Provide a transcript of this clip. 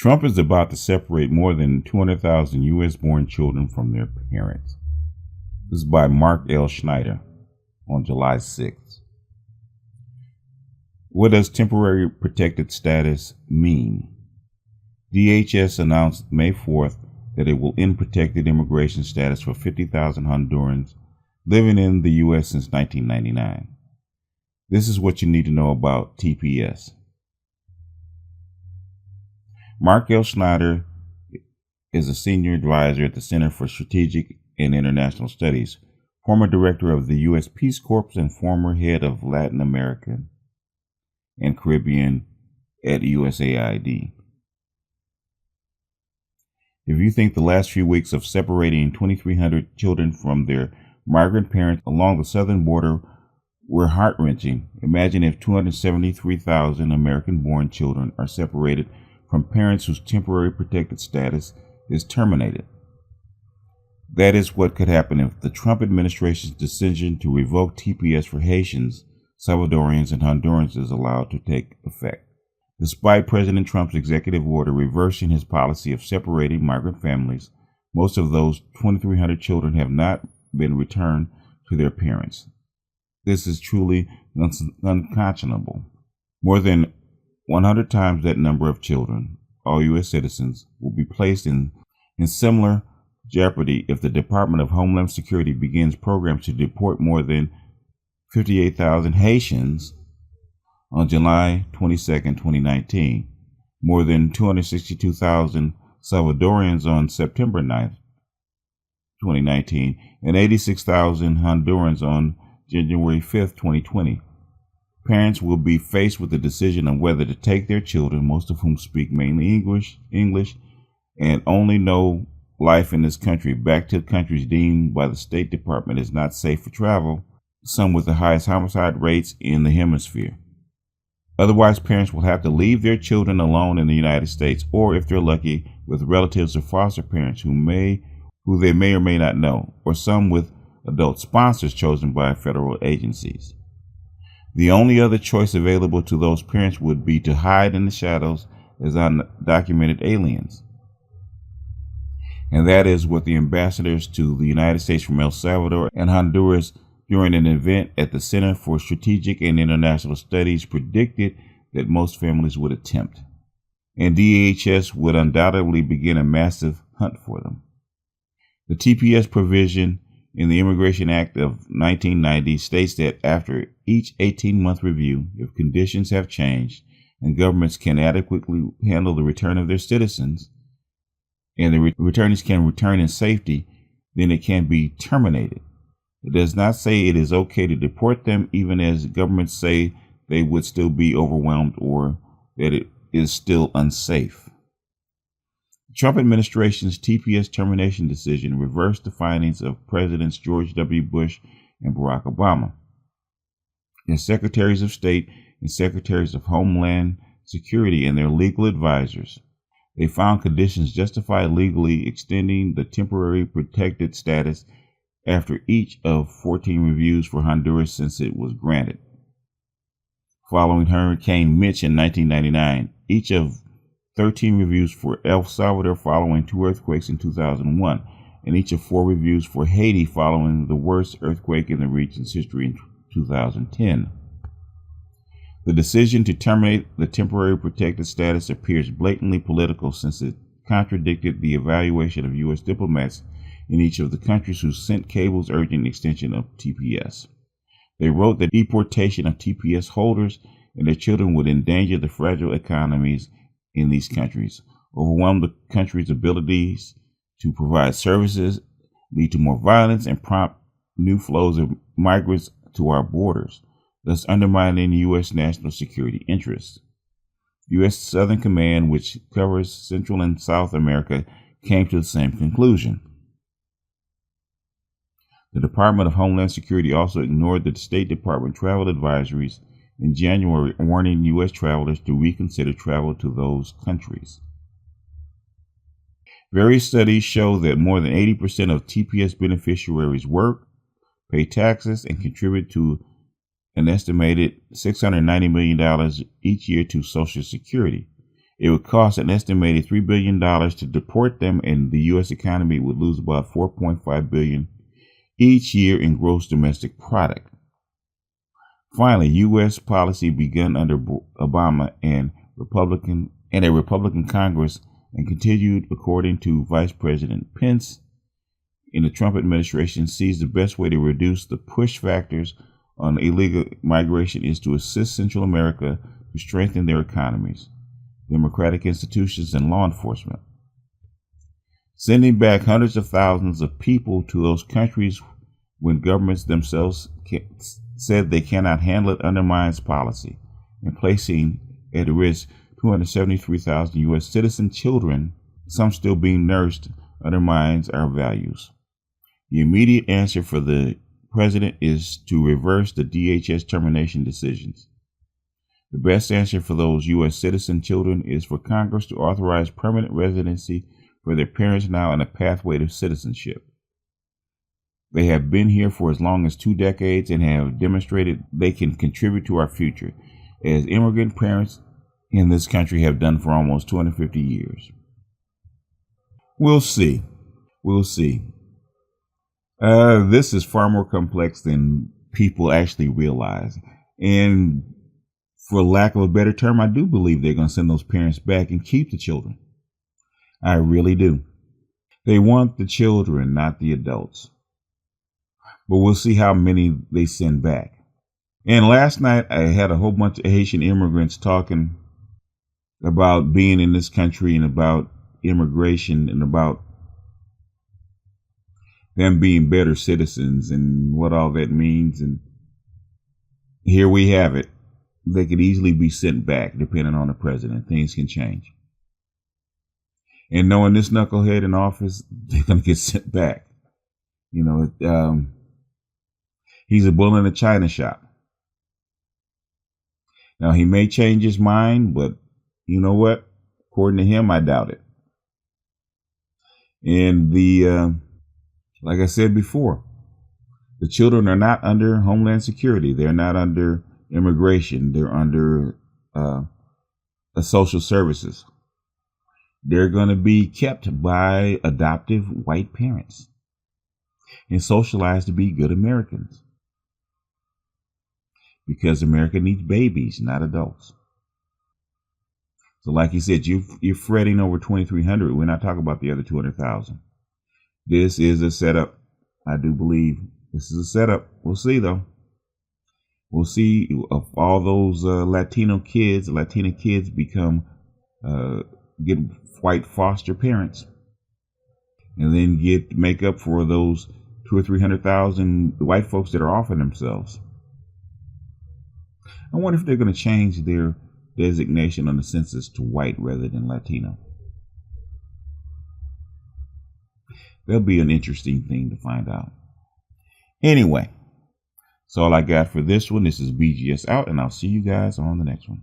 Trump is about to separate more than 200,000 U.S.-born children from their parents. This is by Mark L. Schneider on July 6th. What does temporary protected status mean? DHS announced May 4th that it will end protected immigration status for 50,000 Hondurans living in the U.S. since 1999. This is what you need to know about TPS. Mark L. Schneider is a senior advisor at the Center for Strategic and International Studies, former director of the U.S. Peace Corps, and former head of Latin America and Caribbean at USAID. If you think the last few weeks of separating 2,300 children from their migrant parents along the southern border were heart-wrenching, imagine if 273,000 American-born children are separated from parents whose temporary protected status is terminated. That is what could happen if the Trump administration's decision to revoke TPS for Haitians, Salvadorians, and Hondurans is allowed to take effect. Despite President Trump's executive order reversing his policy of separating migrant families, most of those 2,300 children have not been returned to their parents. This is truly unconscionable. More than 100 times that number of children, all U.S. citizens, will be placed in similar jeopardy if the Department of Homeland Security begins programs to deport more than 58,000 Haitians on July 22, 2019, more than 262,000 Salvadorians on September 9, 2019, and 86,000 Hondurans on January 5, 2020. Parents will be faced with the decision on whether to take their children, most of whom speak mainly English, and only know life in this country, back to countries deemed by the State Department as not safe for travel, some with the highest homicide rates in the hemisphere. Otherwise, parents will have to leave their children alone in the United States, or if they're lucky, with relatives or foster parents who they may or may not know, or some with adult sponsors chosen by federal agencies. The only other choice available to those parents would be to hide in the shadows as undocumented aliens. And that is what the ambassadors to the United States from El Salvador and Honduras during an event at the Center for Strategic and International Studies predicted that most families would attempt. And DHS would undoubtedly begin a massive hunt for them. The TPS provision in the Immigration Act of 1990 states that after each 18-month review, if conditions have changed and governments can adequately handle the return of their citizens, and the returnees can return in safety, then it can be terminated. It does not say it is okay to deport them, even as governments say they would still be overwhelmed or that it is still unsafe. The Trump administration's TPS termination decision reversed the findings of Presidents George W. Bush and Barack Obama. As Secretaries of State and Secretaries of Homeland Security and their legal advisors, they found conditions justify legally extending the temporary protected status after each of 14 reviews for Honduras since it was granted. Following Hurricane Mitch in 1999, each of 13 reviews for El Salvador following 2 earthquakes in 2001, and each of 4 reviews for Haiti following the worst earthquake in the region's history in 2010. The decision to terminate the temporary protected status appears blatantly political since it contradicted the evaluation of U.S. diplomats in each of the countries who sent cables urging extension of TPS. They wrote that deportation of TPS holders and their children would endanger the fragile economies in these countries, overwhelm the country's abilities to provide services, lead to more violence, and prompt new flows of migrants to our borders, thus undermining U.S. national security interests. U.S. Southern Command, which covers Central and South America, came to the same conclusion. The Department of Homeland Security also ignored the State Department travel advisories in January, warning U.S. travelers to reconsider travel to those countries. Various studies show that more than 80% of TPS beneficiaries work, pay taxes, and contribute to an estimated $690 million each year to Social Security. It would cost an estimated $3 billion to deport them, and the U.S. economy would lose about $4.5 billion each year in gross domestic product. Finally, U.S. policy begun under Obama and a Republican Congress and continued according to Vice President Pence in the Trump administration sees the best way to reduce the push factors on illegal migration is to assist Central America to strengthen their economies, democratic institutions, and law enforcement. Sending back hundreds of thousands of people to those countries when governments themselves said they cannot handle it undermines policy, and placing at risk 273,000 U.S. citizen children, some still being nursed, undermines our values. The immediate answer for the president is to reverse the DHS termination decisions. The best answer for those U.S. citizen children is for Congress to authorize permanent residency for their parents now and a pathway to citizenship. They have been here for as long as 2 decades and have demonstrated they can contribute to our future, as immigrant parents in this country have done for almost 250 years. We'll see. We'll see. This is far more complex than people actually realize. And for lack of a better term, I do believe they're going to send those parents back and keep the children. I really do. They want the children, not the adults. But we'll see how many they send back. And last night, I had a whole bunch of Haitian immigrants talking about being in this country and about immigration and about them being better citizens and what all that means. And here we have it. They could easily be sent back depending on the president. Things can change. And knowing this knucklehead in office, they're going to get sent back. You know, he's a bull in a china shop. Now, he may change his mind, but you know what? According to him, I doubt it. And like I said before, the children are not under Homeland Security. They're not under immigration. They're under social services. They're going to be kept by adoptive white parents and socialized to be good Americans. Because America needs babies, not adults. So like he said, you're fretting over 2,300. We're not talking about the other 200,000. This is a setup. I do believe this is a setup. We'll see, though. We'll see if all those Latina kids become get white foster parents, and then make up for those 200,000 or 300,000 white folks that are offering themselves. I wonder if they're going to change their designation on the census to white rather than Latino. That'll be an interesting thing to find out. Anyway, that's all I got for this one. This is BGS out, and I'll see you guys on the next one.